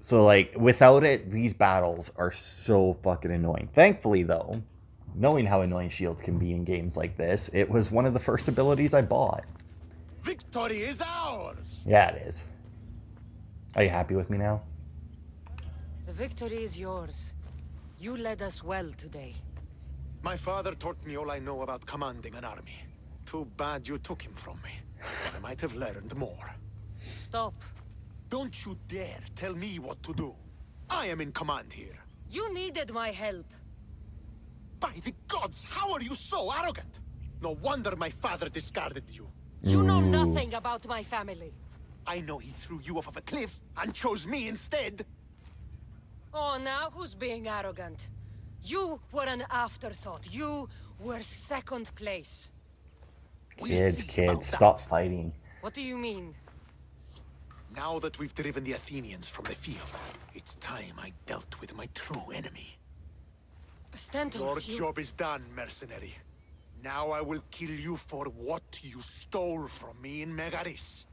So, like, without it, these battles are so fucking annoying. Thankfully, though, knowing how annoying shields can be in games like this, it was one of the first abilities I bought. Victory is ours! Yeah, it is. Are you happy with me now? The victory is yours. You led us well today. My father taught me all I know about commanding an army. Too bad you took him from me. I might have learned more. Stop. Don't you dare tell me what to do. I am in command here. You needed my help. By the gods, how are you so arrogant? No wonder my father discarded you. You know Ooh. nothing about my family. I know he threw you off of a cliff and chose me instead. Oh, now who's being arrogant? You were an afterthought. You were second place. We'll Kids, see about kids, stop that. fighting. What do you mean? Now that we've driven the Athenians from the field, it's time I dealt with my true enemy. Stentor, Your you... job is done, mercenary. Now I will kill you for what you stole from me in Megaris.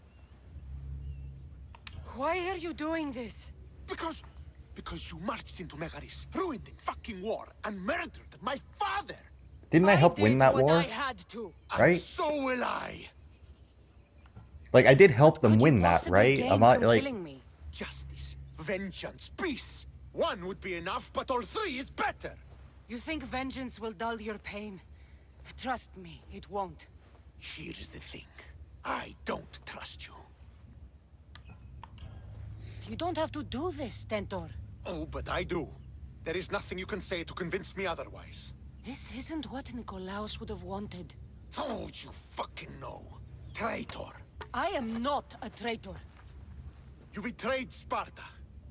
Why are you doing this? Because you marched into Megaris, ruined the fucking war, and murdered my father! Didn't I help win that did what war? I had to. And Right? so will I! Like, I did help them Could you win that, possibly right? gain I'm not, from like... killing me? Justice, vengeance, peace! One would be enough, but all three is better! You think vengeance will dull your pain? Trust me, it won't. Here is the thing. I don't trust you. You don't have to do this, Stentor. Oh, but I do. There is nothing you can say to convince me otherwise. This isn't what Nikolaos would have wanted. Oh, you fucking know. Traitor. I am not a traitor. You betrayed Sparta.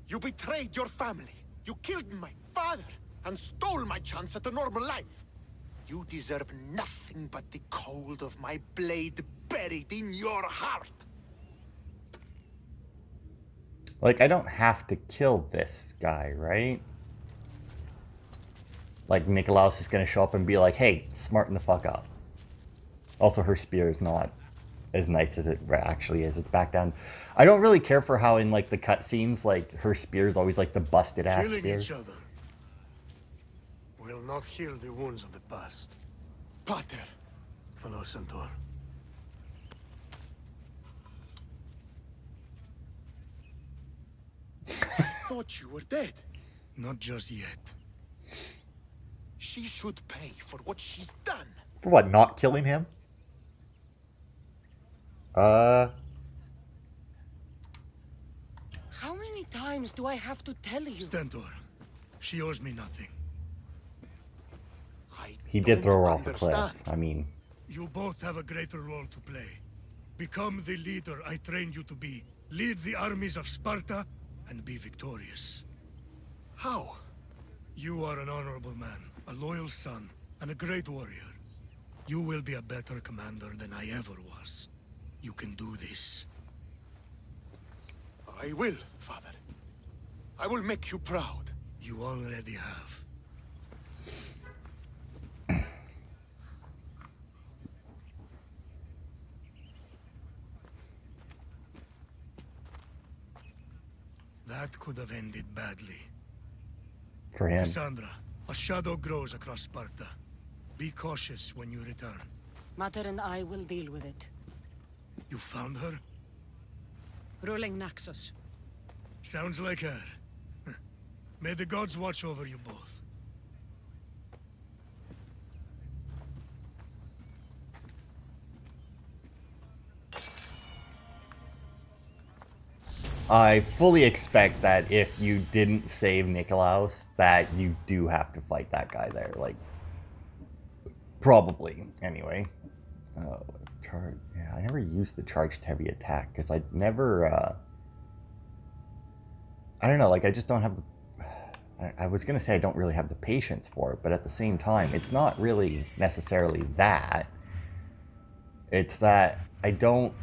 You betrayed your family. You killed my father and stole my chance at a normal life. You deserve nothing but the cold of my blade buried in your heart. Like, I don't have to kill this guy, right? Like, Nikolaos is gonna show up and be like, hey, smarten the fuck up. Also, her spear is not as nice as it actually is. It's back down. I don't really care for how in, like, the cutscenes, like, her spear is always, like, the busted-ass Killing spear. each other will not heal the wounds of the past. Pater. Hello, Centaur. I thought you were dead. Not just yet. She should pay for what she's done. For what, not killing him? How many times do I have to tell you? Stentor, she owes me nothing. He did don't throw her off a cliff. understand. I mean, You both have a greater role to play. Become the leader I trained you to be. Lead the armies of Sparta and be victorious. How? You are an honorable man, a loyal son, and a great warrior. You will be a better commander than I ever was. You can do this. I will, Father. I will make you proud. You already have. That could have ended badly. for him. Kassandra, a shadow grows across Sparta. Be cautious when you return. Mater and I will deal with it. You found her? Ruling Naxos. Sounds like her. May the gods watch over you both. I fully expect that if you didn't save Nikolaos, that you do have to fight that guy there. Like, probably, anyway. Yeah, I never used the charged heavy attack, because I never, I don't know, like, I just don't have the... I was going to say I don't really have the patience for it, but at the same time, it's not really necessarily that. It's that I don't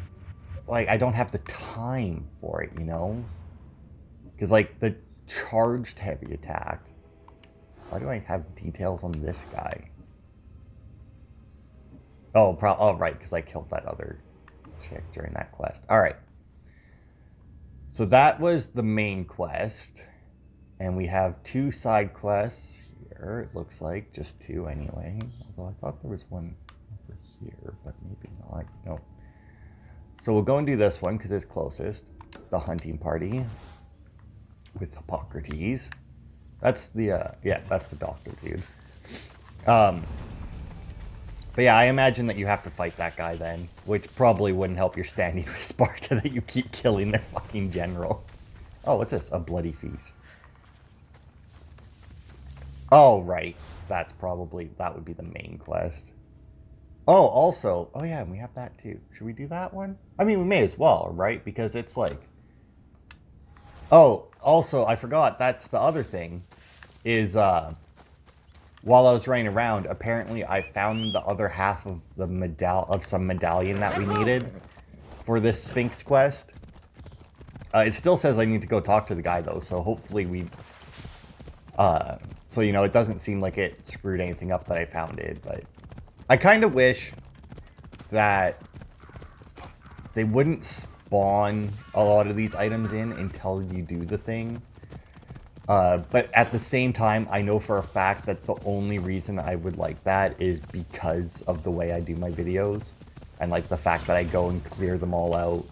have the time for it, you know? Because, like, the charged heavy attack... Why do I have details on this guy? Oh, right, because I killed that other chick during that quest. Alright. So that was the main quest. And we have 2 side quests here. It looks like just 2 anyway. Although I thought there was one over here, but maybe not. Nope. So we'll go and do this one because it's closest. The hunting party with Hippocrates. That's the yeah, that's the doctor dude. But yeah, I imagine that you have to fight that guy then, which probably wouldn't help your standing with Sparta that you keep killing their fucking generals. Oh, what's this? A bloody feast. Oh, right. That's probably, that would be the main quest. Oh, also, oh yeah, we have that too. Should we do that one? I mean, we may as well, right? Because it's like... Oh, also, I forgot, that's the other thing, is, while I was running around, apparently I found the other half of the some medallion that we needed for this Sphinx quest. It still says I need to go talk to the guy, though, so hopefully we... so, you know, it doesn't seem like it screwed anything up that I found it, but... I kind of wish that they wouldn't spawn a lot of these items in until you do the thing. But at the same time, I know for a fact that the only reason I would like that is because of the way I do my videos. And like the fact that I go and clear them all out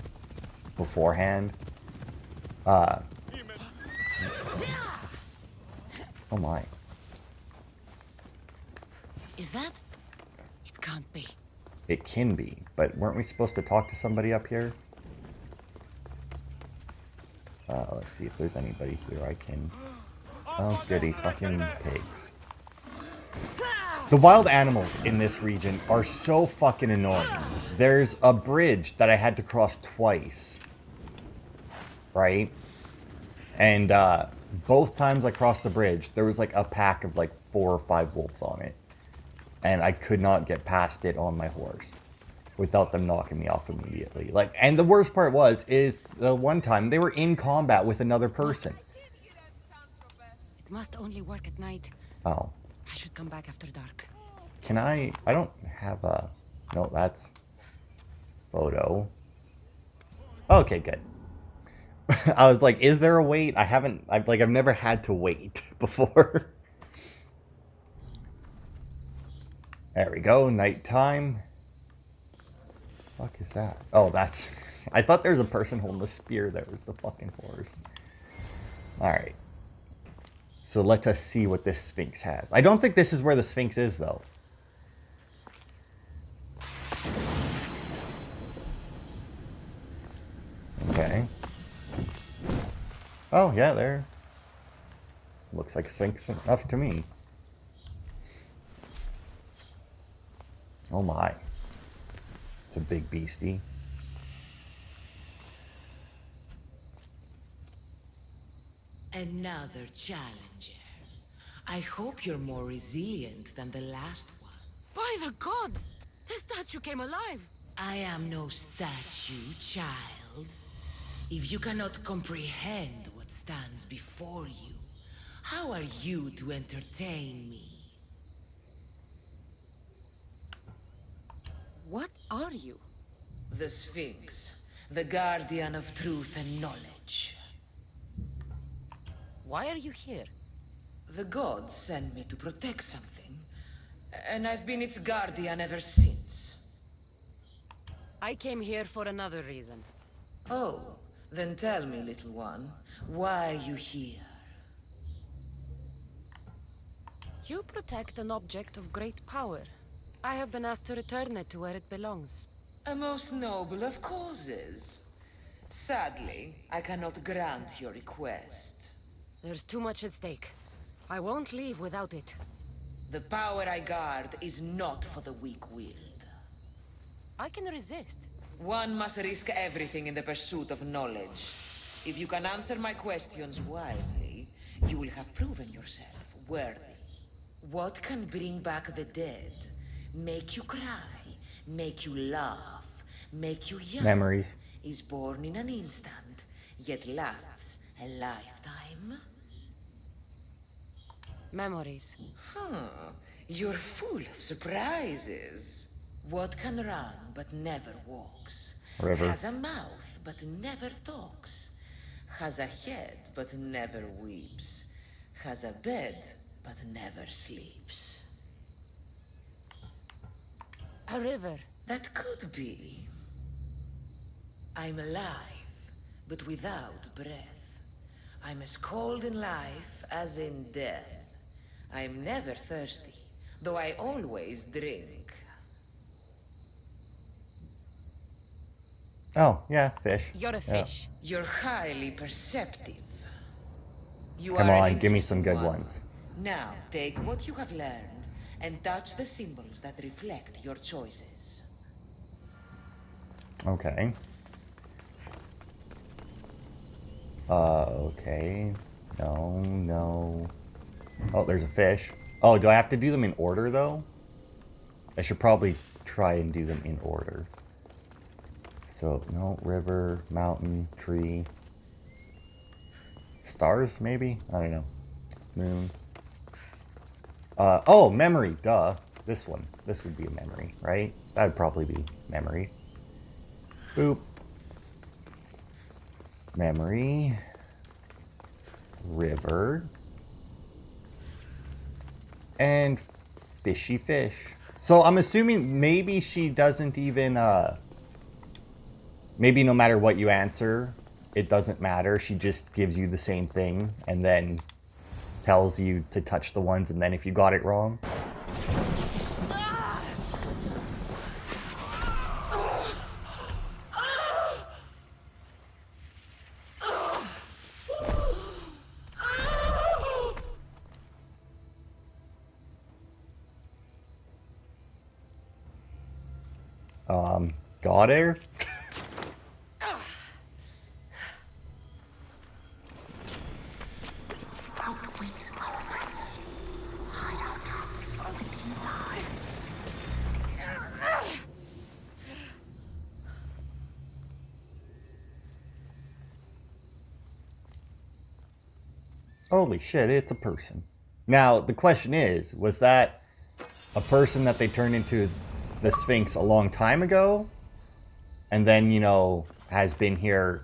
beforehand. Oh my. Is that? It can't be. It can be, but weren't we supposed to talk to somebody up here? Let's see if there's anybody here I can... Oh, goody, fucking pigs. The wild animals in this region are so fucking annoying. There's a bridge that I had to cross twice. Right? And, both times I crossed the bridge, there was like a pack of like 4 or 5 wolves on it. And I could not get past it on my horse without them knocking me off immediately. Like, and the worst part is the one time they were in combat with another person. It must only work at night. Oh. I should come back after dark. Can I don't have a... No, that's... Photo. Okay, good. I was like, is there a wait? I've never had to wait before. There we go, nighttime. Fuck is that? Oh, that's... I thought there was a person holding a spear. There was the fucking horse. Alright. So let us see what this Sphinx has. I don't think this is where the Sphinx is, though. Okay. Oh, yeah, there. Looks like a Sphinx enough to me. Oh my. It's a big beastie. Another challenger. I hope you're more resilient than the last one. By the gods! The statue came alive! I am no statue, child. If you cannot comprehend what stands before you, how are you to entertain me? What are you? The Sphinx, the guardian of truth and knowledge. Why are you here? The gods sent me to protect something, and I've been its guardian ever since. I came here for another reason. Oh, then tell me, little one, why are you here? You protect an object of great power. I have been asked to return it to where it belongs. A most noble of causes. Sadly, I cannot grant your request. There's too much at stake. I won't leave without it. The power I guard is not for the weak-willed. I can resist. One must risk everything in the pursuit of knowledge. If you can answer my questions wisely, you will have proven yourself worthy. What can bring back the dead? Make you cry, make you laugh, make you young. Memories. Is born in an instant, yet lasts a lifetime. Memories. You're full of surprises. What can run but never walks? River. Has a mouth but never talks. Has a head, but never weeps. Has a bed, but never sleeps. A river. That could be. I'm alive, but without breath. I'm as cold in life as in death. I'm never thirsty, though I always drink. Oh, yeah, fish. You're a Yeah. fish. You're highly perceptive. You Come are on, an give me some good interesting one. ones. Now, take what you have learned and touch the symbols that reflect your choices. Okay. Okay. No, no. Oh, there's a fish. Oh, do I have to do them in order, though? I should probably try and do them in order. So, no, river, mountain, tree. Stars, maybe? I don't know. Moon. Oh, memory, duh. This one. This would be a memory, right? That would probably be memory. Boop. Memory. River. And fishy fish. So I'm assuming maybe she doesn't even, maybe no matter what you answer, it doesn't matter. She just gives you the same thing and then tells you to touch the ones, and then if you got it wrong. Got her? Outwit our oppressors. Hide our truth within lies. Holy shit, it's a person. Now, the question is, was that a person that they turned into the Sphinx a long time ago? And then, you know, has been here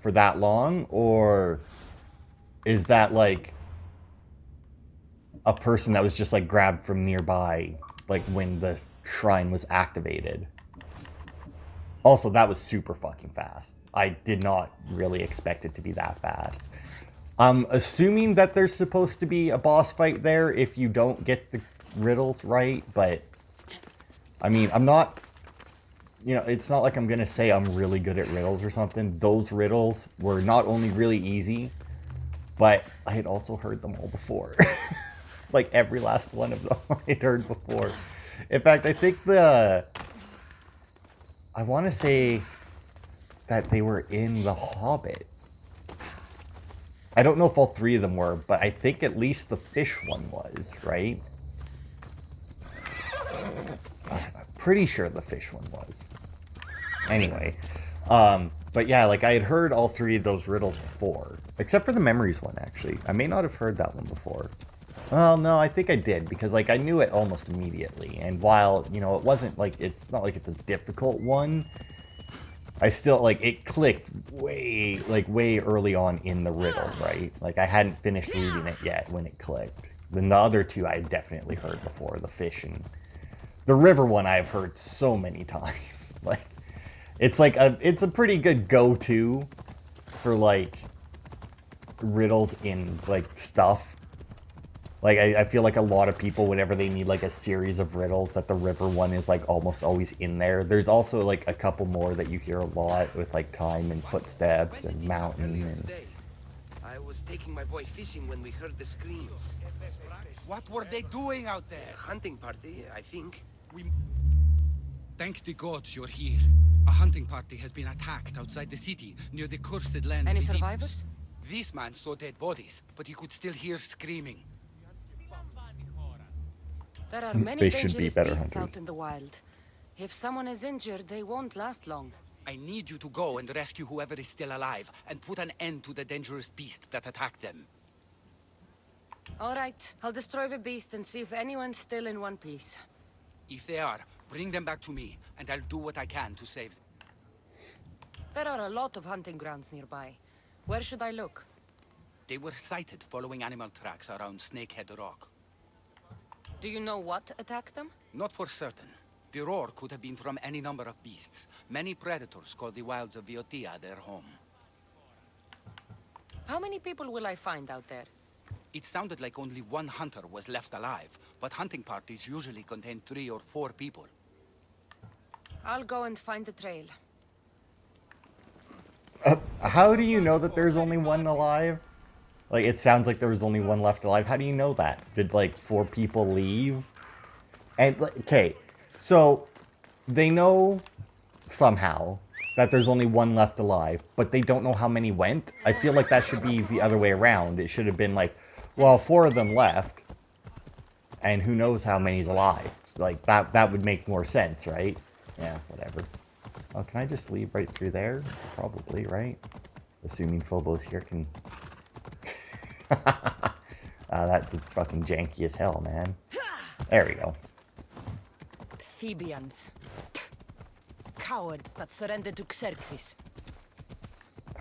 for that long? Or is that like a person that was just like grabbed from nearby, like when the shrine was activated? Also, that was super fucking fast. I did not really expect it to be that fast. I'm assuming that there's supposed to be a boss fight there if you don't get the riddles right, but I mean, I'm not, you know, it's not like I'm gonna say I'm really good at riddles or something. Those riddles were not only really easy, but I had also heard them all before. Like every last one of them I had heard before. In fact, I think I want to say that they were in The Hobbit. I don't know if all three of them were, but I think at least the fish one was, right? I'm pretty sure the fish one was. Anyway, but yeah, like I had heard all three of those riddles before, except for the memories one, actually. I may not have heard that one before. Well, no, I think I did, because like I knew it almost immediately. And while, you know, it wasn't like, it's not like it's a difficult one, I still, like, it clicked way early on in the riddle, right? Like, I hadn't finished reading it yet when it clicked. Then the other two I had definitely heard before, the fish and the river one I've heard so many times. Like, it's like it's a pretty good go-to for, like, riddles in, like, stuff. Like, I feel like a lot of people, whenever they need, like, a series of riddles, that the river one is, like, almost always in there. There's also, like, a couple more that you hear a lot with, like, time and footsteps and mountain and... I was taking my boy fishing when we heard the screams. What were they doing out there? A hunting party, I think. Thank the gods you're here. A hunting party has been attacked outside the city, near the cursed land. Any of the demons. survivors? This man saw dead bodies, but he could still hear screaming. There are many They should be dangerous better beasts hunters. out in the wild. If someone is injured, they won't last long. I need you to go and rescue whoever is still alive, and put an end to the dangerous beast that attacked them. All right, I'll destroy the beast and see if anyone's still in one piece. If they are, bring them back to me, and I'll do what I can to save them. There are a lot of hunting grounds nearby. Where should I look? They were sighted following animal tracks around Snakehead Rock. Do you know what attacked them? Not for certain. The roar could have been from any number of beasts. Many predators call the wilds of Viotia their home. How many people will I find out there? It sounded like only one hunter was left alive, but hunting parties usually contain 3 or 4 people. I'll go and find the trail. How do you know that there's only one alive? Like, it sounds like there was only one left alive. How do you know that? Did, like, 4 people leave? And, okay, so they know somehow that there's only one left alive, but they don't know how many went. I feel like that should be the other way around. It should have been like, well, 4 of them left, and who knows how many's alive. So, like, that would make more sense, right? Yeah, whatever. Oh, can I just leave right through there? Probably, right? Assuming Phobos here can... that is fucking janky as hell, man. There we go. Thebians. Cowards that surrendered to Xerxes.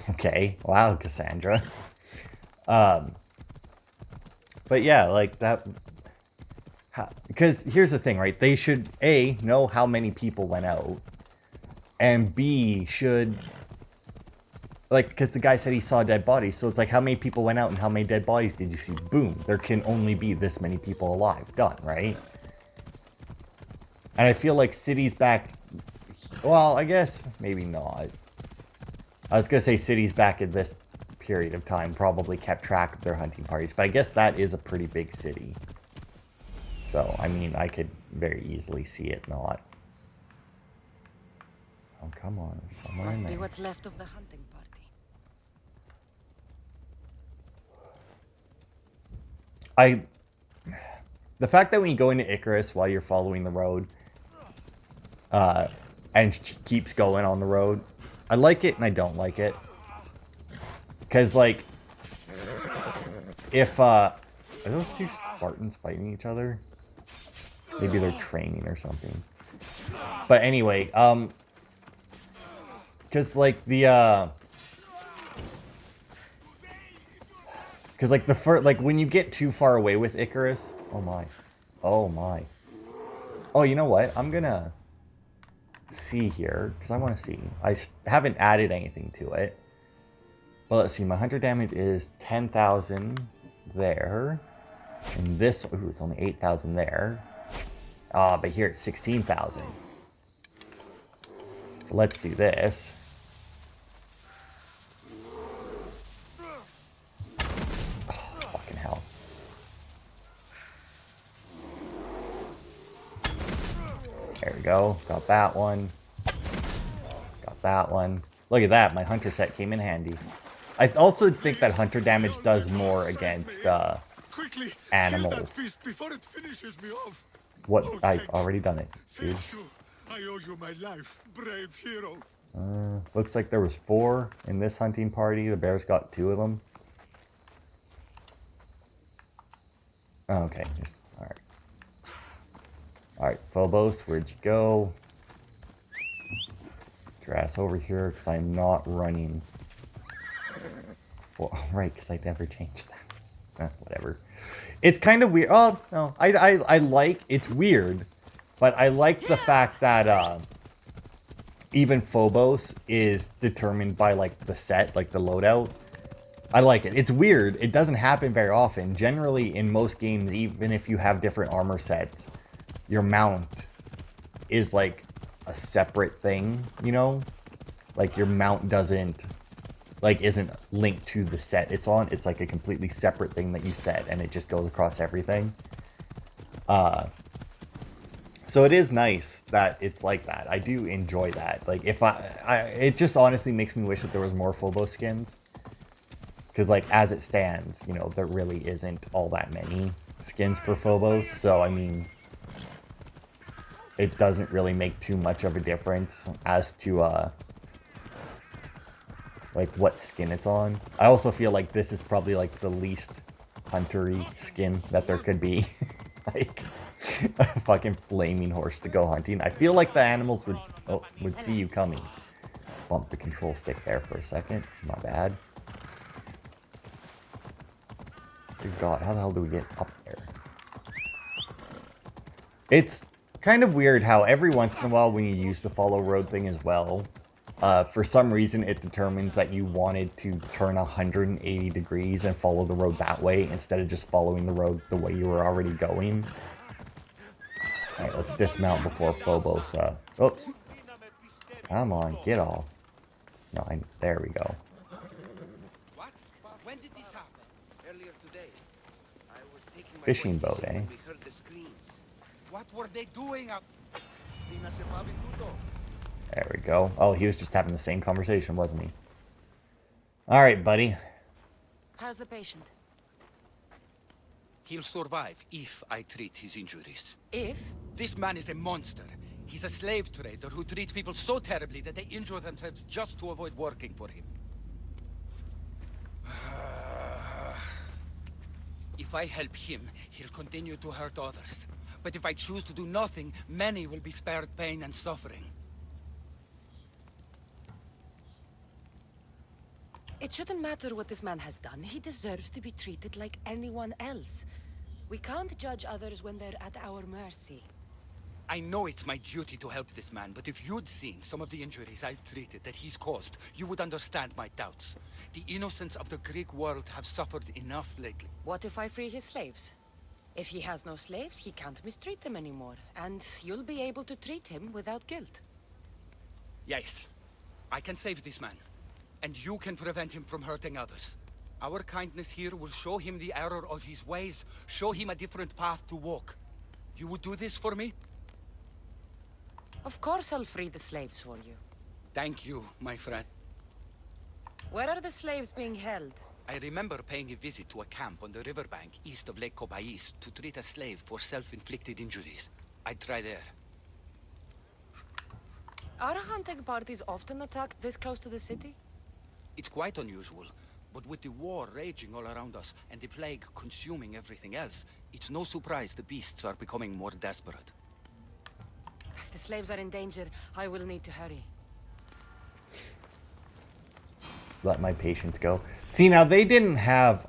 Okay, wow, Kassandra. But yeah, like that... Because here's the thing, right? They should, A, know how many people went out. And B, should... Like, because the guy said he saw dead bodies. So it's like, how many people went out and how many dead bodies did you see? Boom. There can only be this many people alive. Done, right? And I feel like cities back... Well, I guess maybe not. I was going to say cities back in this period of time probably kept track of their hunting parties. But I guess that is a pretty big city. So, I mean, I could very easily see it not. Oh, come on. There's somewhere in Must there. be what's left of the hunting party. The fact that when you go into Icarus while you're following the road, and keeps going on the road, I like it and I don't like it. Because, like, if, are those 2 Spartans fighting each other? Maybe they're training or something. But anyway, because, like, the, because, like, like, when you get too far away with Icarus... Oh, my. Oh, my. Oh, you know what? I'm gonna see here, because I want to see. I haven't added anything to it. But let's see. My hunter damage is 10,000 there. And this... Ooh, it's only 8,000 there. Ah, but here it's 16,000. So let's do this. Fucking hell. There we go. Got that one. Got that one. Look at that. My hunter set came in handy. I also think that hunter damage does more against Quickly, animals. kill that beast before it finishes me off. What? Oh, I've thank already done it, dude. Thank you. I owe you my life, brave hero. Looks like there was 4 in this hunting party. The bears got 2 of them. Okay. Alright. Alright, Phobos, where'd you go? Get your ass over here, because I'm not running. For, oh, right, because I never changed that. Whatever. It's kind of weird. Oh, no. I like... It's weird. But I like the fact that... even Phobos is determined by, like, the set, like, the loadout. I like it. It's weird. It doesn't happen very often. Generally, in most games, even if you have different armor sets, your mount is, like, a separate thing, you know? Like, your mount doesn't, like, isn't linked to the set it's on. It's, like, a completely separate thing that you set, and it just goes across everything. So it is nice that it's like that. I do enjoy that. Like, if it just honestly makes me wish that there was more Phobos skins. Because, like, as it stands, you know, there really isn't all that many skins for Phobos. So, I mean, it doesn't really make too much of a difference as to, like, what skin it's on. I also feel like this is probably, like, the least huntery skin that there could be. Like... a fucking flaming horse to go hunting. I feel like the animals would see you coming. Bump the control stick there for a second. My bad. Good God, how the hell do we get up there? It's kind of weird how every once in a while when you use the follow road thing as well, for some reason it determines that you wanted to turn 180 degrees and follow the road that way instead of just following the road the way you were already going. Alright, let's dismount before Phobos, oops. Come on, get off. No, there we go. What? When did this happen? Earlier today, I was taking my Fishing boy boat, fishing eh? when we heard the screams. What were they doing out? There we go. Oh, he was just having the same conversation, wasn't he? Alright, buddy. How's the patient? He'll survive if I treat his injuries. If? This man is a monster. He's a slave trader who treats people so terribly that they injure themselves just to avoid working for him. If I help him, he'll continue to hurt others. But if I choose to do nothing, many will be spared pain and suffering. It shouldn't matter what this man has done. He deserves to be treated like anyone else. We can't judge others when they're at our mercy. I know it's my duty to help this man, but if you'd seen some of the injuries I've treated that he's caused, you would understand my doubts. The innocents of the Greek world have suffered enough lately. What if I free his slaves? If he has no slaves, he can't mistreat them anymore, and you'll be able to treat him without guilt. Yes, I can save this man, and you can prevent him from hurting others. Our kindness here will show him the error of his ways, show him a different path to walk. You would do this for me? Of course I'll free the slaves for you. Thank you, my friend. Where are the slaves being held? I remember paying a visit to a camp on the riverbank east of Lake Cobais to treat a slave for self-inflicted injuries. I'd try there. Are hunting parties often attacked this close to the city? It's quite unusual, but with the war raging all around us and the plague consuming everything else, it's no surprise the beasts are becoming more desperate. If the slaves are in danger, I will need to hurry. Let my patients go. See, now they didn't have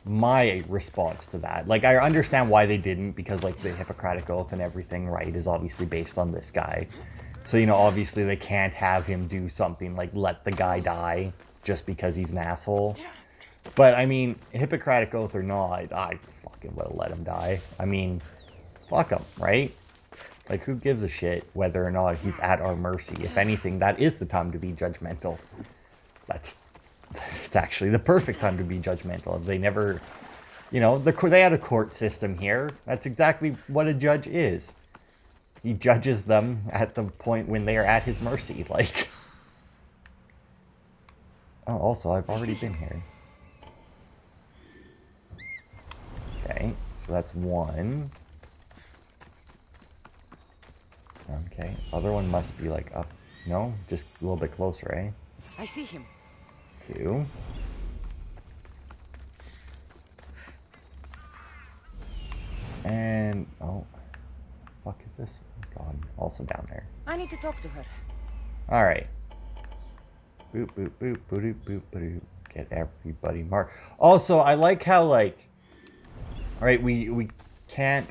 my response to that. Like, I understand why they didn't, because like the Hippocratic Oath and everything, right, is obviously based on this guy. So, you know, obviously they can't have him do something like let the guy die just because he's an asshole. But I mean, Hippocratic Oath or not, I fucking would have let him die. I mean, fuck him, right? Like, who gives a shit whether or not he's at our mercy? If anything, that is the time to be judgmental. It's actually the perfect time to be judgmental. They never, you know, they had a court system here. That's exactly what a judge is. He judges them at the point when they are at his mercy. Like, oh, also, I've already been here. Okay, so that's one. Okay, other one must be like up. No, just a little bit closer, eh? I see him. Two. And, oh, fuck is this? God, also down there. I need to talk to her. All right. Boop, boop, boop, boop, boop, boop. Get everybody marked. Also, I like how, like, all right, we can't,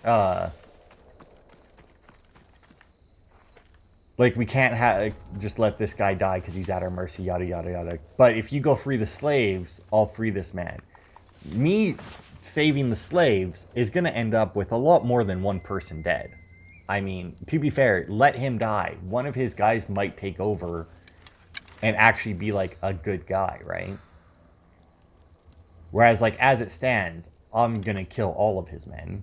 like, we can't just let this guy die because he's at our mercy, yada, yada, yada. But if you go free the slaves, I'll free this man. Me saving the slaves is going to end up with a lot more than one person dead. I mean, to be fair, let him die. One of his guys might take over and actually be, like, a good guy, right? Whereas, like, as it stands, I'm going to kill all of his men.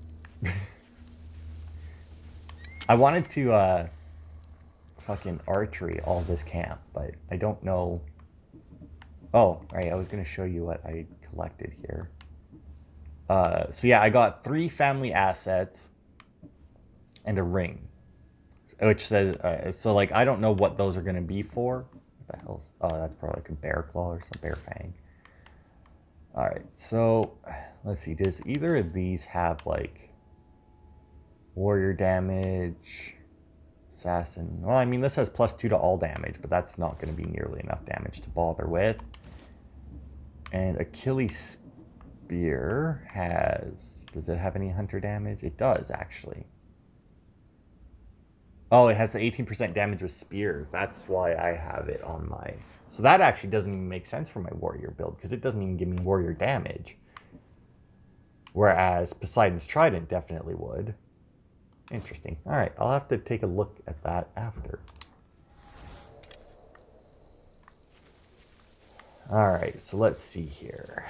I wanted to, fucking archery all this camp, but I don't know. Oh, right, I was going to show you what I collected here. So yeah, I got 3 family assets and a ring, which says, so like, I don't know what those are going to be for. What the hell's, oh, that's probably like a bear claw or some bear fang. All right, so let's see, does either of these have like warrior damage? Assassin. Well, I mean, this has +2 to all damage, but that's not going to be nearly enough damage to bother with. And Achilles spear has... Does it have any hunter damage? It does, actually. Oh, it has the 18% damage with spear. That's why I have it on my... So that actually doesn't even make sense for my warrior build, because it doesn't even give me warrior damage. Whereas Poseidon's Trident definitely would. Interesting. Alright, I'll have to take a look at that after. Alright, so let's see here.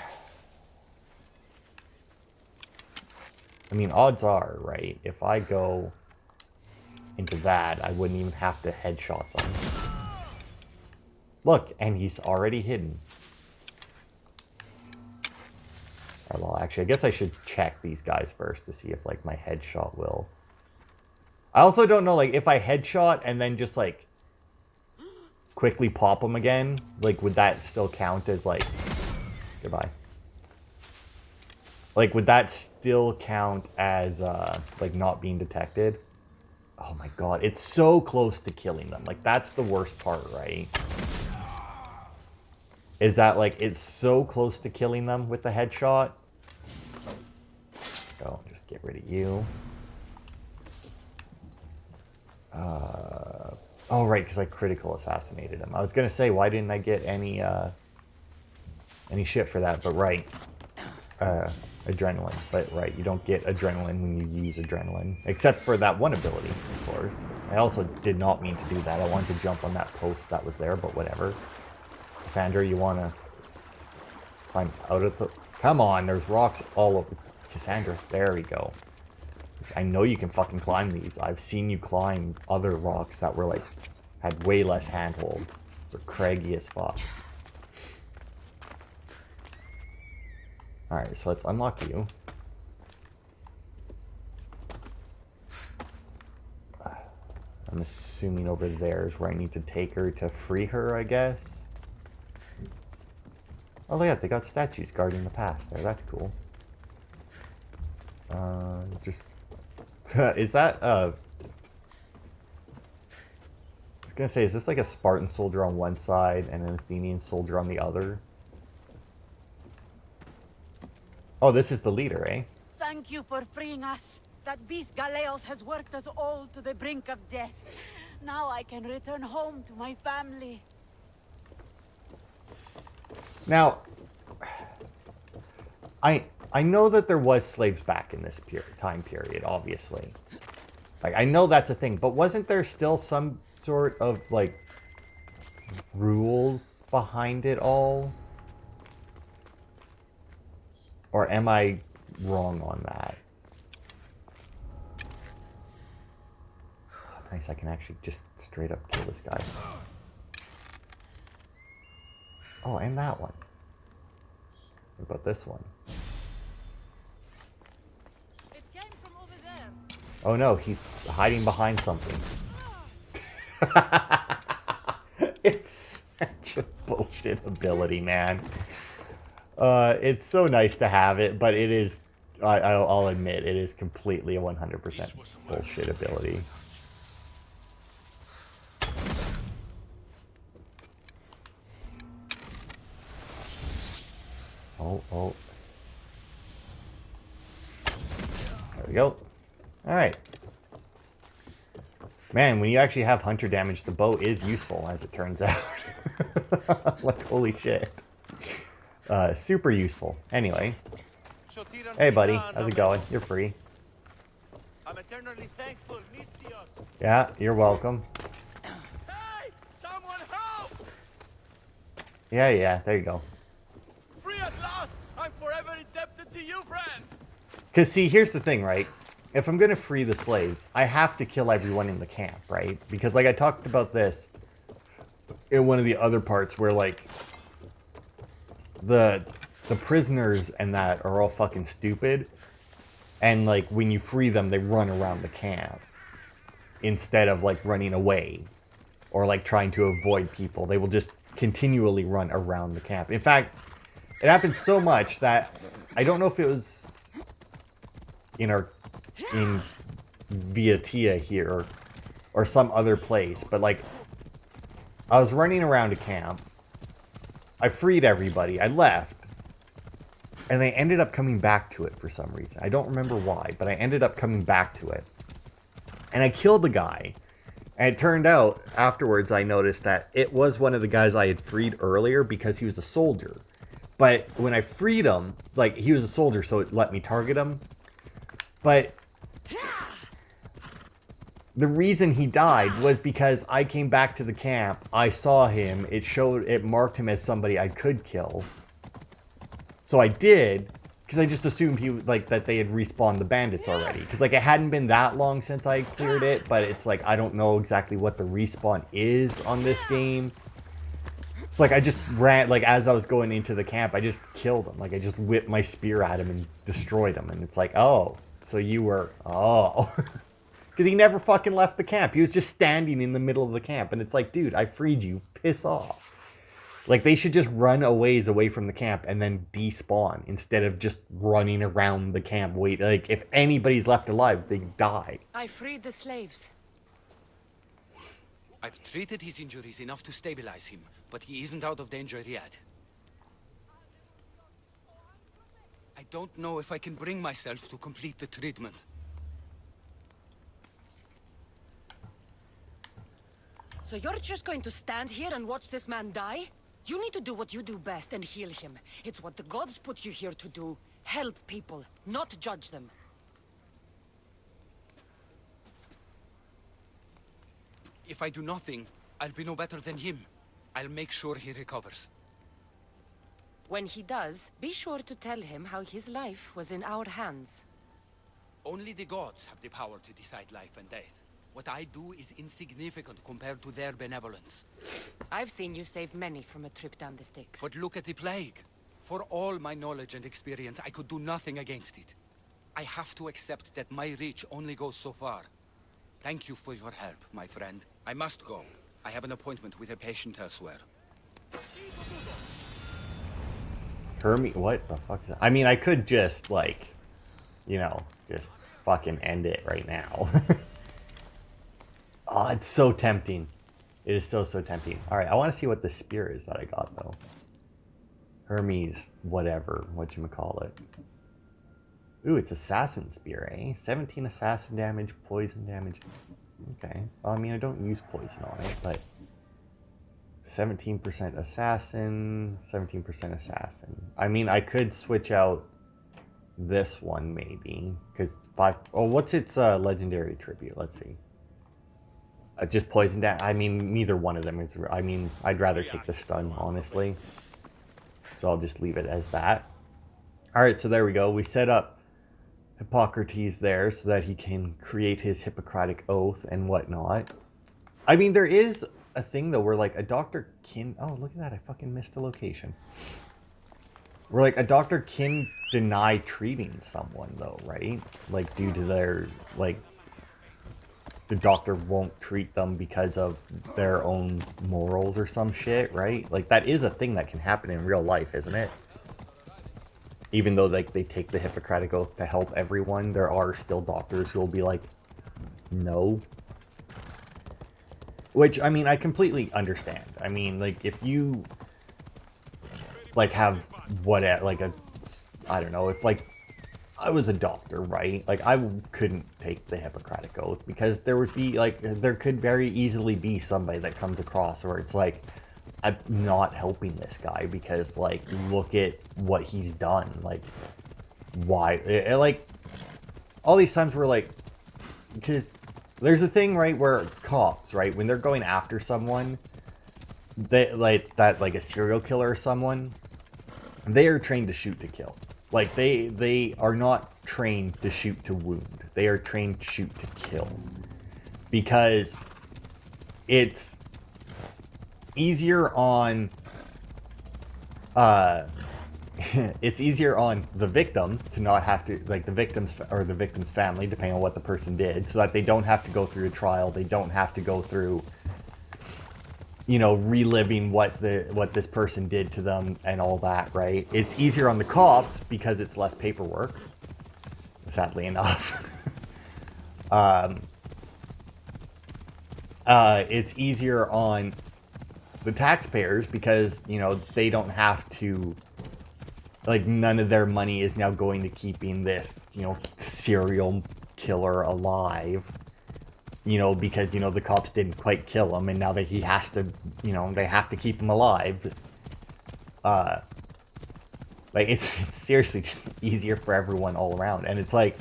I mean, odds are, right, if I go into that, I wouldn't even have to headshot them. Look, and he's already hidden. Alright, well, actually, I guess I should check these guys first to see if, like, my headshot will... I also don't know, like, if I headshot and then just, like, quickly pop them again, like, would that still count as, like... Goodbye. Like, would that still count as, like, not being detected? Oh my god, it's so close to killing them. Like, that's the worst part, right? Is that, like, it's so close to killing them with the headshot. So, just get rid of you. Oh, right, because I critical assassinated him. I was going to say, why didn't I get any shit for that? But, right. Adrenaline. But, right, you don't get adrenaline when you use adrenaline. Except for that one ability, of course. I also did not mean to do that. I wanted to jump on that post that was there, but whatever. Kassandra, you want to climb out of the... Come on, there's rocks all over. Kassandra, there we go. I know you can fucking climb these. I've seen you climb other rocks that were, like, had way less handholds. So craggy as fuck. Alright, so let's unlock you. I'm assuming over there is where I need to take her to free her, I guess. Oh yeah, they got statues guarding the pass there. That's cool. Just... is that, I was gonna say, is this like a Spartan soldier on one side and an Athenian soldier on the other? Oh, this is the leader, eh? Thank you for freeing us. That beast Galeos has worked us all to the brink of death. Now I can return home to my family. Now, I know that there was slaves back in this time period, obviously. Like, I know that's a thing, but wasn't there still some sort of, like, rules behind it all? Or am I wrong on that? Nice, I can actually just straight up kill this guy. Oh, and that one. What about this one? It came from over there. Oh no, he's hiding behind something. It's such a bullshit ability, man. It's so nice to have it, but it is, I'll admit, it is completely a 100% bullshit ability. Oh. There we go. Alright. Man, when you actually have hunter damage, the bow is useful, as it turns out. Like, holy shit. Super useful. Anyway. Hey, buddy. How's it going? You're free. I'm eternally thankful, Mistios. Yeah, you're welcome. Hey! Someone help! Yeah, there you go. Free at last! I'm forever indebted to you, friend! Because, see, here's the thing, right? If I'm going to free the slaves, I have to kill everyone in the camp, right? Because, like, I talked about this in one of the other parts where, like, the prisoners and that are all fucking stupid. And, like, when you free them, they run around the camp instead of, like, running away or, like, trying to avoid people. They will just continually run around the camp. In fact, it happens so much that I don't know if it was in Viatia here or some other place, but, like, I was running around a camp. I freed everybody. I left. And I ended up coming back to it for some reason. I don't remember why, but I ended up coming back to it. And I killed the guy. And it turned out, afterwards, I noticed that it was one of the guys I had freed earlier because he was a soldier. But when I freed him, it's like he was a soldier, so it let me target him. But the reason he died was because I came back to the camp, I saw him, it marked him as somebody I could kill. So I did, because I just assumed that they had respawned the bandits already. Because like it hadn't been that long since I cleared it, but it's like I don't know exactly what the respawn is on this game. So like I just ran, like as I was going into the camp, I just killed him. Like I just whipped my spear at him and destroyed him. And it's like, oh, so you were, oh. Because he never fucking left the camp. He was just standing in the middle of the camp. And it's like, dude, I freed you. Piss off. Like, they should just run away from the camp and then despawn instead of just running around the camp. Wait, like, if anybody's left alive, they die. I freed the slaves. I've treated his injuries enough to stabilize him, but he isn't out of danger yet. I don't know if I can bring myself to complete the treatment. So you're just going to stand here and watch this man die? You need to do what you do best and heal him. It's what the gods put you here to do. Help people, not judge them. If I do nothing, I'll be no better than him. I'll make sure he recovers. When he does, be sure to tell him how his life was in our hands. Only the gods have the power to decide life and death. What I do is insignificant compared to their benevolence. I've seen you save many from a trip down the Styx. But look at the plague. For all my knowledge and experience, I could do nothing against it. I have to accept that my reach only goes so far. Thank you for your help, my friend. I must go. I have an appointment with a patient elsewhere. Hermie, what the fuck is that? I mean, I could just, like, you know, just fucking end it right now. Oh, it's so tempting. It is so tempting. Alright, I want to see what the spear is that I got, though. Hermes, whatever, whatchamacallit. Ooh, it's assassin spear, eh? 17 assassin damage, poison damage. Okay. Well, I mean, I don't use poison on it, but 17% assassin, 17% assassin. I mean, I could switch out this one, maybe. Because, oh, what's its legendary tribute? Let's see. Just poison damage. I mean, neither one of them is... I mean, I'd rather take the stun, honestly. So I'll just leave it as that. Alright, so there we go. We set up Hippocrates there so that he can create his Hippocratic Oath and whatnot. I mean, there is a thing, though, where, like, a doctor can... Oh, look at that. I fucking missed a location. Where, like, a doctor can deny treating someone, though, right? Like, due to their, like... The doctor won't treat them because of their own morals or some shit, right? Like, that is a thing that can happen in real life, isn't it? Even though, like, they take the Hippocratic Oath to help everyone, there are still doctors who will be like, no. Which, I mean, I completely understand. I mean, like, if you, like, have what, like, I don't know, if, like, I was a doctor, right? Like, I couldn't take the Hippocratic Oath because there would be, like, there could very easily be somebody that comes across where it's like, I'm not helping this guy because, like, look at what he's done. Like, why? Like, all these times we're like, because there's a thing, right, where cops, right, when they're going after someone, they, like, that, like, a serial killer or someone, they are trained to shoot to kill. Like, they are not trained to shoot to wound. They are trained to shoot to kill. Because it's easier on... it's easier on the victims to not have to... Like, the victims, or the victim's family, depending on what the person did, so that they don't have to go through a trial. They don't have to go through... you know, reliving what this person did to them and all that, right? It's easier on the cops because it's less paperwork, sadly enough. It's easier on the taxpayers because, you know, they don't have to like none of their money is now going to keeping this, you know, serial killer alive. You know, because, you know, the cops didn't quite kill him, and now that he has to, you know, they have to keep him alive. Like, it's seriously just easier for everyone all around. And it's like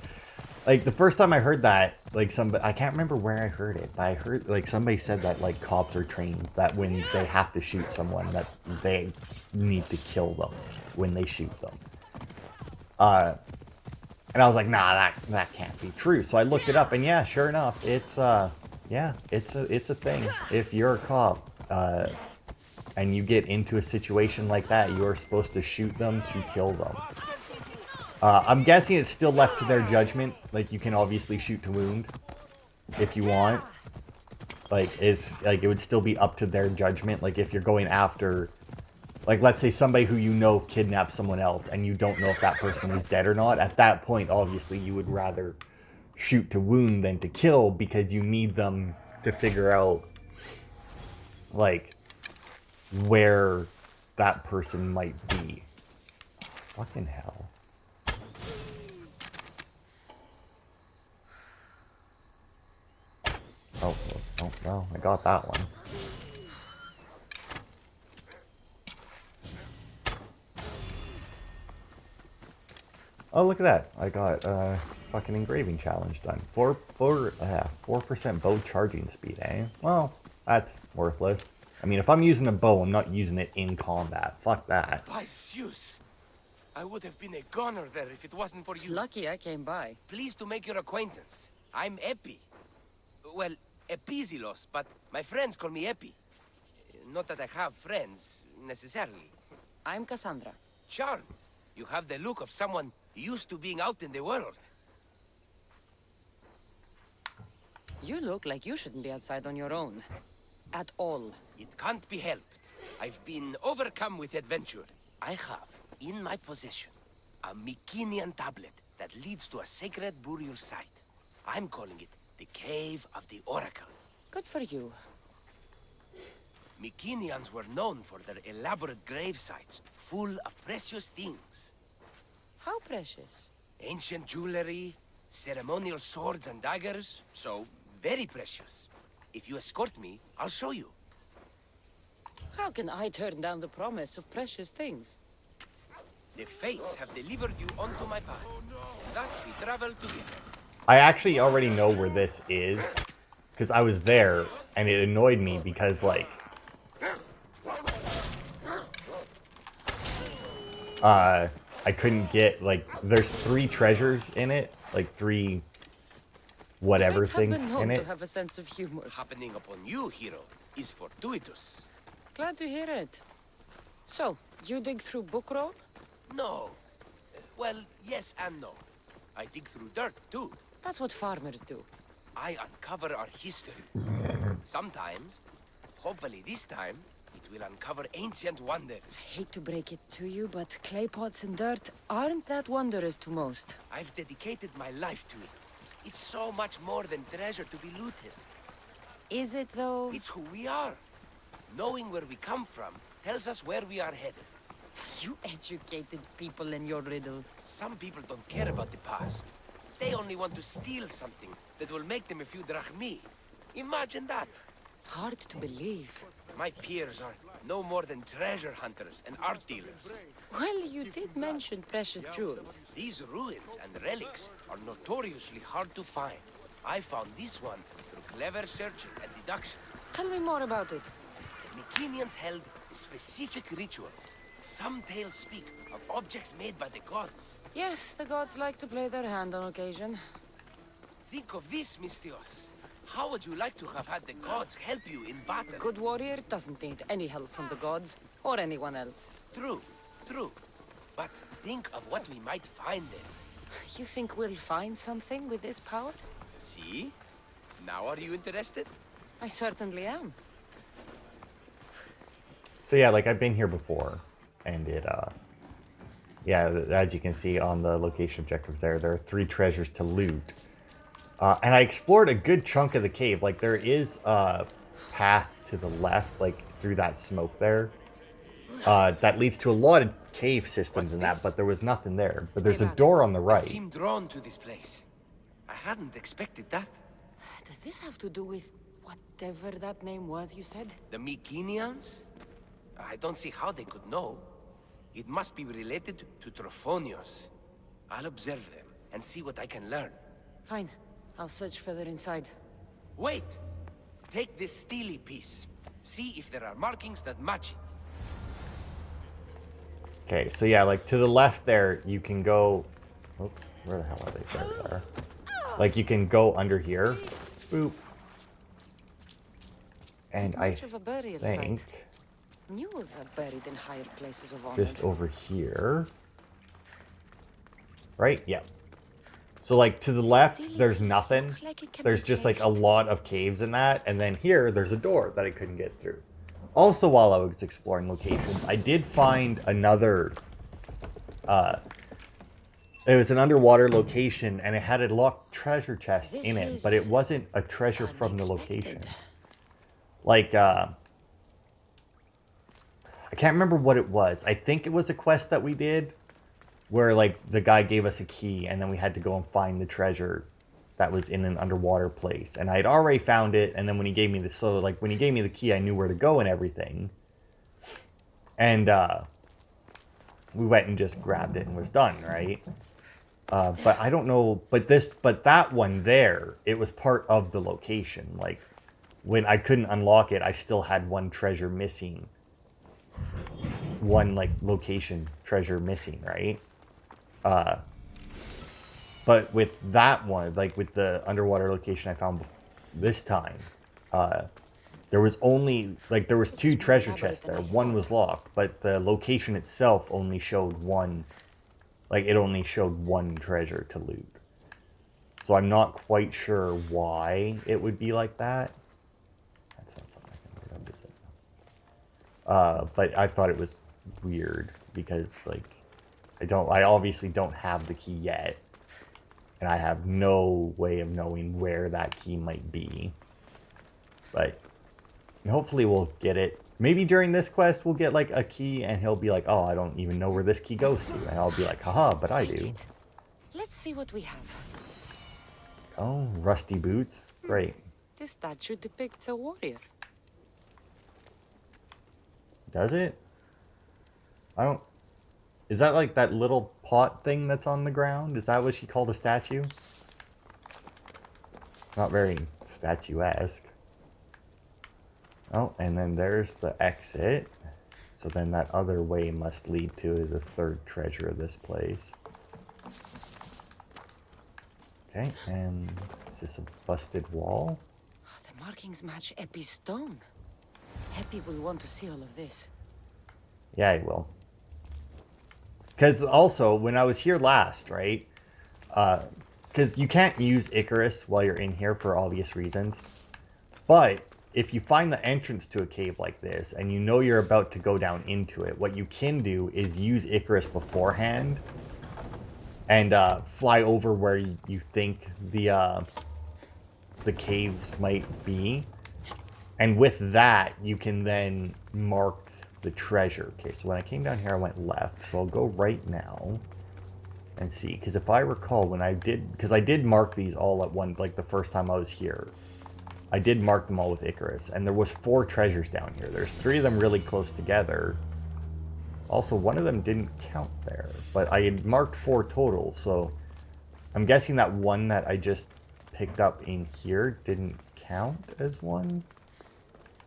the first time I heard that, like, somebody, I can't remember where I heard it, but I heard, like, somebody said that, like, cops are trained that when they have to shoot someone, that they need to kill them when they shoot them. And I was like, nah, that can't be true. So I looked it up, and yeah, sure enough, it's yeah, it's a thing. If you're a cop, and you get into a situation like that, you are supposed to shoot them to kill them. I'm guessing it's still left to their judgment. Like, you can obviously shoot to wound if you want. Like, it would still be up to their judgment. Like, if you're going after, like, let's say somebody who you know kidnapped someone else and you don't know if that person is dead or not. At that point, obviously, you would rather shoot to wound than to kill, because you need them to figure out, like, where that person might be. Fucking hell. Oh, well, I got that one. Oh, look at that. I got fucking engraving challenge done. 4% bow charging speed, eh? Well, that's worthless. I mean, if I'm using a bow, I'm not using it in combat. Fuck that. By Zeus! I would have been a goner there if it wasn't for you. Lucky I came by. Pleased to make your acquaintance. I'm Epi. Well, Epizilos, but my friends call me Epi. Not that I have friends, necessarily. I'm Kassandra. Charmed. You have the look of someone used to being out in the world. You look like you shouldn't be outside on your own. At all. It can't be helped. I've been overcome with adventure. I have, in my possession, a Mycenaean tablet that leads to a sacred burial site. I'm calling it the Cave of the Oracle. Good for you. Mycenaeans were known for their elaborate grave sites, full of precious things. How precious? Ancient jewelry, ceremonial swords and daggers, so very precious. If you escort me, I'll show you. How can I turn down the promise of precious things? The fates have delivered you onto my path, and thus we travel together. I actually already know where this is, because I was there, and it annoyed me because, like, I couldn't get, like, there's 3 treasures in it, like 3 whatever things in it. To have a sense of humor. Happening upon you, hero, is fortuitous. Glad to hear it. So, you dig through book roll? No. Well, yes and no. I dig through dirt, too. That's what farmers do. I uncover our history. Sometimes, hopefully this time, it will uncover ancient wonders. I hate to break it to you, but clay pots and dirt aren't that wondrous to most. I've dedicated my life to it. It's so much more than treasure to be looted. Is it, though? It's who we are. Knowing where we come from tells us where we are headed. You educated people in your riddles. Some people don't care about the past. They only want to steal something that will make them a few drachmi. Imagine that. Hard to believe. My peers are no more than treasure hunters and art dealers. Well, you did mention precious jewels. These ruins and relics are notoriously hard to find. I found this one through clever searching and deduction. Tell me more about it. Mycenaeans held specific rituals. Some tales speak of objects made by the gods. Yes, the gods like to play their hand on occasion. Think of this, Mystios. How would you like to have had the gods help you in battle? Good warrior doesn't need any help from the gods, or anyone else. True, true. But think of what we might find there. You think we'll find something with this power? See? Now are you interested? I certainly am. So yeah, like, I've been here before, and it, yeah, as you can see on the location objectives there are 3 treasures to loot. And I explored a good chunk of the cave. Like, there is a path to the left, like, through that smoke there, that leads to a lot of cave systems What's and that, this? but there was nothing there. But Stay there's a back. door on the I right. seem drawn to this place. I hadn't expected that. Does this have to do with whatever that name was you said? The Mycenians? I don't see how they could know. It must be related to Trophonios. I'll observe them and see what I can learn. Fine. I'll search further inside. Wait! Take this steely piece. See if there are markings that match it. Okay, so yeah, like to the left there, you can go... Oops, where the hell are they? There they are. Like you can go under here. Boop. And I Much of a burial think site. Mules are buried in higher places of honor. just over here. Right? Yeah. So like to the left, Still there's nothing. looks like it can There's be just like a traced. lot of caves in that. And then here, there's a door that I couldn't get through. Also, while I was exploring locations, I did find another... it was an underwater location, and it had a locked treasure chest This in it, is but it wasn't a treasure from the location. unexpected. Like, I can't remember what it was. I think it was a quest that we did, where, like, the guy gave us a key, and then we had to go and find the treasure that was in an underwater place. And I had already found it, and then when he gave me the... So, like, when he gave me the key, I knew where to go and everything. And, we went and just grabbed it and was done, right? But I don't know... But that one there, it was part of the location. Like, when I couldn't unlock it, I still had one treasure missing. One, like, location treasure missing, right? But with that one, like with the underwater location I found this time, there was only, like, there was This two is more treasure elaborate chests than there. I One thought. was locked, but the location itself only showed one, like, it only showed one treasure to loot. So I'm not quite sure why it would be like that. That's not something I can read, is it? But I thought it was weird because, like, I obviously don't have the key yet. And I have no way of knowing where that key might be. But hopefully we'll get it. Maybe during this quest we'll get, like, a key and he'll be like, oh, I don't even know where this key goes to. And I'll be like, haha, but I do. Let's see what we have. Oh, rusty boots. Great. This statue depicts a warrior. Does it? I don't... Is that like that little pot thing that's on the ground? Is that what she called a statue? Not very statuesque. Oh, and then there's the exit. So then that other way must lead to the third treasure of this place. Okay, and is this a busted wall? Oh, the markings match Epi's stone. Epi will want to see all of this. Yeah, I will. Because also, when I was here last, right? Because you can't use Icarus while you're in here for obvious reasons. But if you find the entrance to a cave like this, and you know you're about to go down into it, what you can do is use Icarus beforehand. And fly over where you think the caves might be. And with that, you can then mark the treasure. Okay, so when I came down here, I went left. So I'll go right now and see. Because if I recall, when I did... Because I did mark these all at one... Like, the first time I was here. I did mark them all with Icarus. And there was 4 treasures down here. There's 3 of them really close together. Also, one of them didn't count there. But I had marked 4 total, so... I'm guessing that one that I just picked up in here didn't count as one.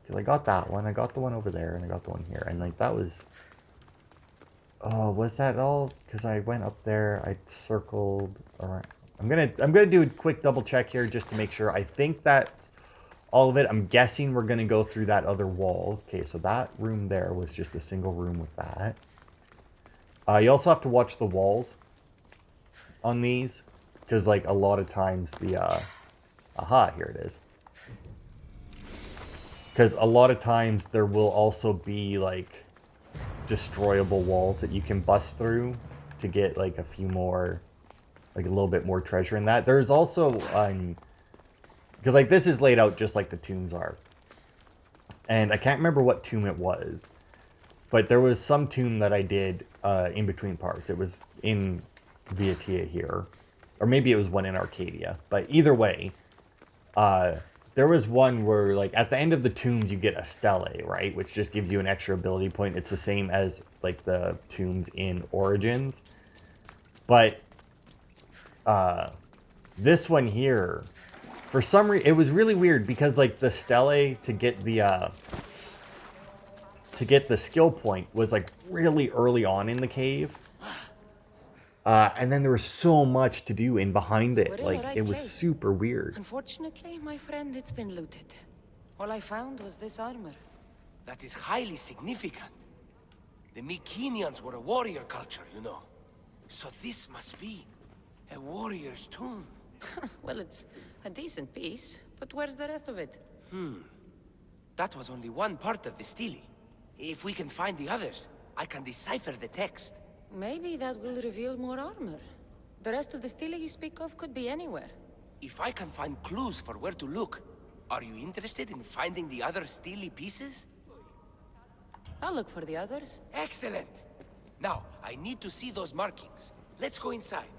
Because I got that one, I got the one over there, and I got the one here. And, like, that was... Oh, was that all? Because I went up there, I circled around. I'm gonna do a quick double check here just to make sure. I think that all of it, I'm guessing we're gonna go through that other wall. Okay, so that room there was just a single room with that. You also have to watch the walls on these. Because, like, a lot of times the... Aha, here it is. Because a lot of times there will also be, like, destroyable walls that you can bust through to get, like, a few more, like, a little bit more treasure in that. There's also, because, like, this is laid out just like the tombs are. And I can't remember what tomb it was. But there was some tomb that I did in between parts. It was in Vietia here. Or maybe it was one in Arcadia. But either way, there was one where, like, at the end of the tombs, you get a stele, right? Which just gives you an extra ability point. It's the same as, like, the tombs in Origins. But this one here, for some reason, it was really weird because, like, the stele to get the skill point was, like, really early on in the cave. And then there was so much to do in behind it. Like, it was super weird. Unfortunately, my friend, it's been looted. All I found was this armor. That is highly significant. The Mycenaeans were a warrior culture, you know. So this must be a warrior's tomb. Well, it's a decent piece, but where's the rest of it? That was only one part of the stele. If we can find the others, I can decipher the text. Maybe that will reveal more armor. The rest of the stele you speak of could be anywhere. If I can find clues for where to look, are you interested in finding the other stele pieces? I'll look for the others. Excellent! Now, I need to see those markings. Let's go inside.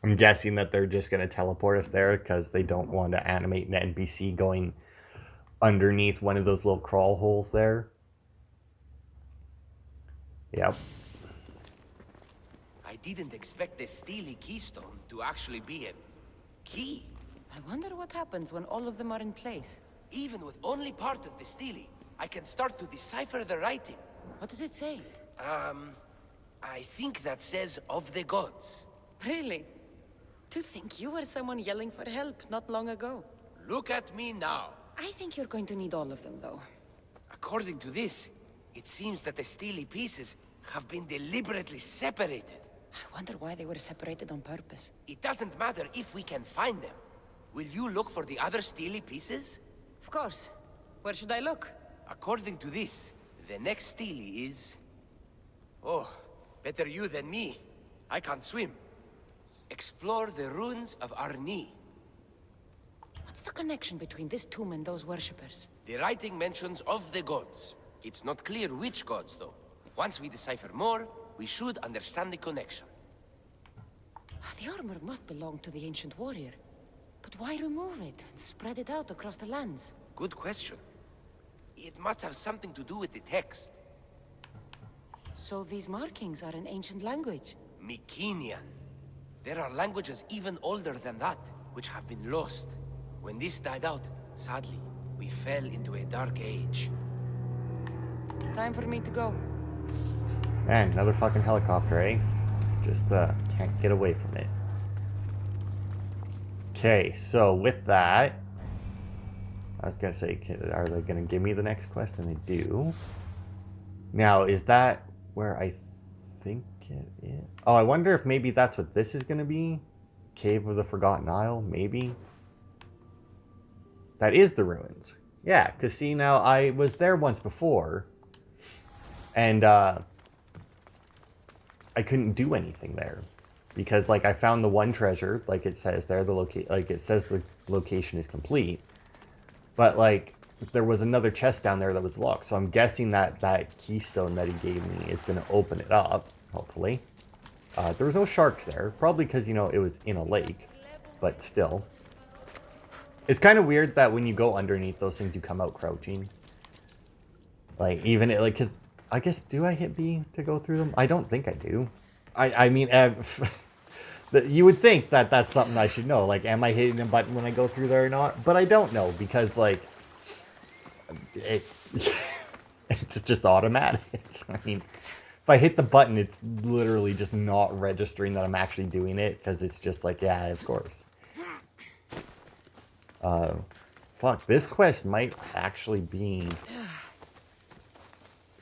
I'm guessing that they're just going to teleport us there because they don't want to animate an NPC going underneath one of those little crawl holes there. Yep. I didn't expect the stele keystone to actually be a key. I wonder what happens when all of them are in place. Even with only part of the stele, I can start to decipher the writing. What does it say? I think that says of the gods. Really? To think you were someone yelling for help not long ago. Look at me now. I think you're going to need all of them, though. According to this, it seems that the stele pieces have been deliberately separated. I wonder why they were separated on purpose. It doesn't matter if we can find them. Will you look for the other stele pieces? Of course. Where should I look? According to this, the next stele is... Oh, better you than me. I can't swim. Explore the ruins of Arni. What's the connection between this tomb and those worshippers? The writing mentions of the gods. It's not clear which gods, though. Once we decipher more, we should understand the connection. The armor must belong to the ancient warrior. But why remove it and spread it out across the lands? Good question. It must have something to do with the text. So these markings are in ancient language? Mycenaean. There are languages even older than that, which have been lost. When this died out, sadly, we fell into a dark age. Time for me to go. Man, another fucking helicopter, eh? Just can't get away from it. Okay, so with that, I was gonna say, are they gonna give me the next quest? And they do. Now, is that where I think it is? Oh, I wonder if maybe that's what this is gonna be? Cave of the Forgotten Isle, maybe? That is the ruins. Yeah, because see, now I was there once before, and I couldn't do anything there. Because, like, I found the one treasure, like it says there, it says the location is complete. But, like, there was another chest down there that was locked. So I'm guessing that that keystone that he gave me is going to open it up, hopefully. There was no sharks there, probably because, you know, it was in a lake. But still. It's kind of weird that when you go underneath those things, you come out crouching. Like, even, like, because, I guess, do I hit B to go through them? I don't think I do. I mean, you would think that that's something I should know. Like, am I hitting a button when I go through there or not? But I don't know, because, like, it's just automatic. I mean, if I hit the button, it's literally just not registering that I'm actually doing it, because it's just like, yeah, of course. Fuck, this quest might actually be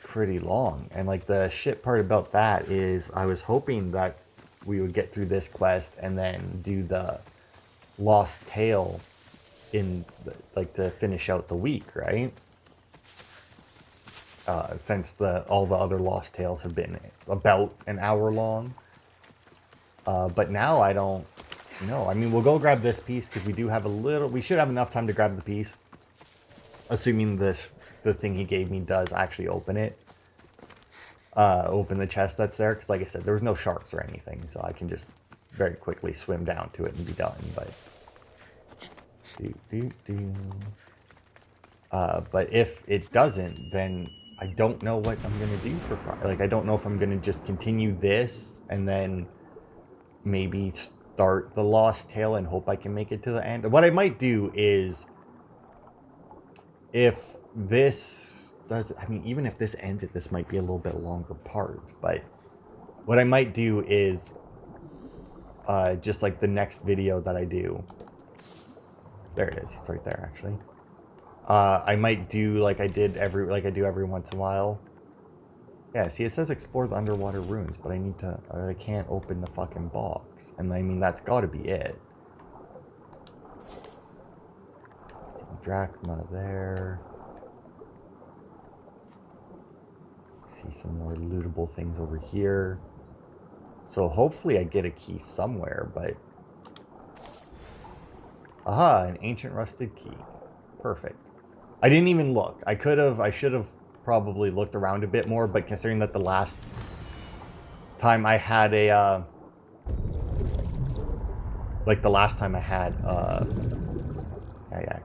pretty long. And, like, the shit part about that is I was hoping that we would get through this quest and then do the Lost Tale in, like, to finish out the week, right? Since all the other Lost Tales have been about an hour long. But now I don't know. I mean, we'll go grab this piece because we do have we should have enough time to grab the piece. Assuming this the thing he gave me does actually open it. Open the chest that's there, because like I said, there was no sharks or anything, so I can just very quickly swim down to it and be done. But but if it doesn't, then I don't know what I'm gonna do for Friday. Like, I don't know if I'm gonna just continue this and then maybe start the Lost Tale and hope I can make it to the end. What I might do is, if this does, I mean, even if this ends it, this might be a little bit longer part. But what I might do is, just like the next video that I do, there it is. It's right there, actually. I might do like I do every once in a while. Yeah, see, it says explore the underwater ruins, but I can't open the fucking box. And I mean, that's got to be it. Some drachma there. See some more lootable things over here. So hopefully I get a key somewhere, but... Aha, an ancient rusted key. Perfect. I didn't even look. I should have probably looked around a bit more, but considering that the last time I had a,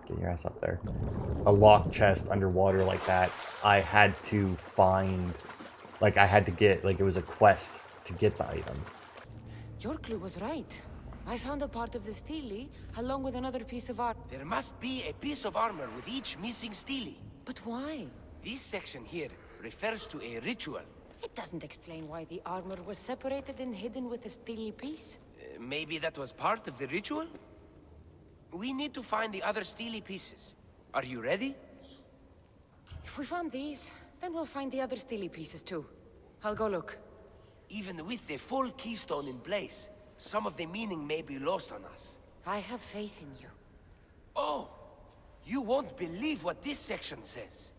get your ass up there. A locked chest underwater like that, I had to find, it was a quest to get the item. Your clue was right. I found a part of the stele, along with another piece of art. There must be a piece of armor with each missing stele. But why? This section here refers to a ritual. It doesn't explain why the armor was separated and hidden with the stele piece. Maybe that was part of the ritual? We need to find the other stele pieces. Are you ready? If we found these, then we'll find the other stele pieces too. I'll go look. Even with the full keystone in place, some of the meaning may be lost on us. I have faith in you. Oh! You won't believe what this section says.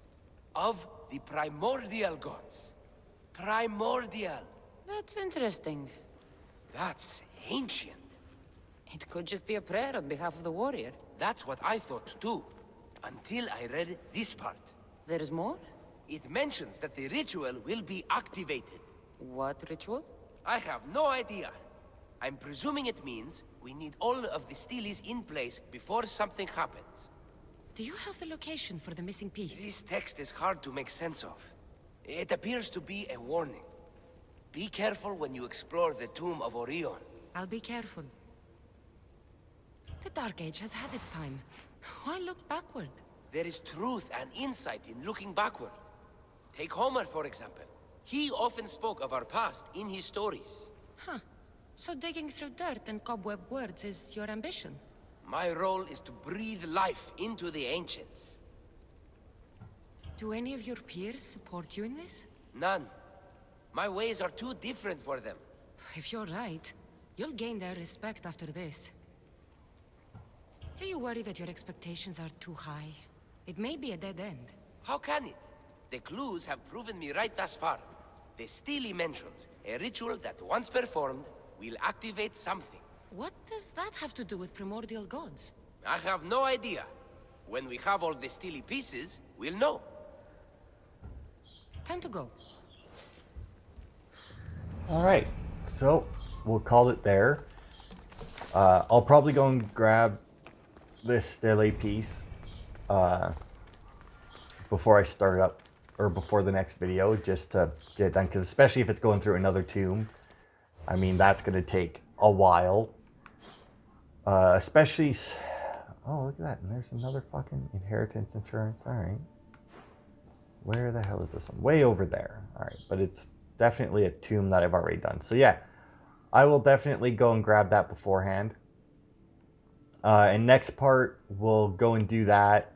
Of the primordial gods. Primordial. That's interesting. That's ancient. It could just be a prayer on behalf of the warrior. That's what I thought too. Until I read this part. There's more? It mentions that the ritual will be activated. What ritual? I have no idea. I'm presuming it means we need all of the steles in place before something happens. Do you have the location for the missing piece? This text is hard to make sense of. It appears to be a warning. Be careful when you explore the tomb of Orion. I'll be careful. The Dark Age has had its time. Why look backward? There is truth and insight in looking backward. Take Homer, for example. He often spoke of our past in his stories. Huh. So digging through dirt and cobweb words is your ambition? My role is to breathe life into the ancients. Do any of your peers support you in this? None. My ways are too different for them. If you're right, you'll gain their respect after this. Do you worry that your expectations are too high? It may be a dead end. How can it? The clues have proven me right thus far. The stele mentions a ritual that once performed will activate something. What does that have to do with primordial gods? I have no idea. When we have all the stele pieces, we'll know. Time to go. Alright, so we'll call it there. I'll probably go and grab this stele piece before I start up, or before the next video, just to get it done, because especially if it's going through another tomb, I mean, that's going to take a while. Especially... Oh, look at that. And there's another fucking inheritance insurance. Alright. Where the hell is this one? Way over there. Alright, but it's definitely a tomb that I've already done. So yeah, I will definitely go and grab that beforehand. And next part, we'll go and do that.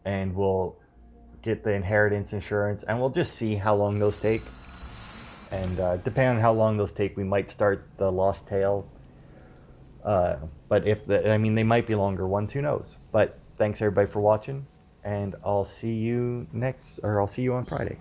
And we'll get the inheritance insurance. And we'll just see how long those take. And depending on how long those take, we might start the Lost Tale. But I mean, they might be longer ones, who knows. But thanks everybody for watching, and I'll see you on Friday.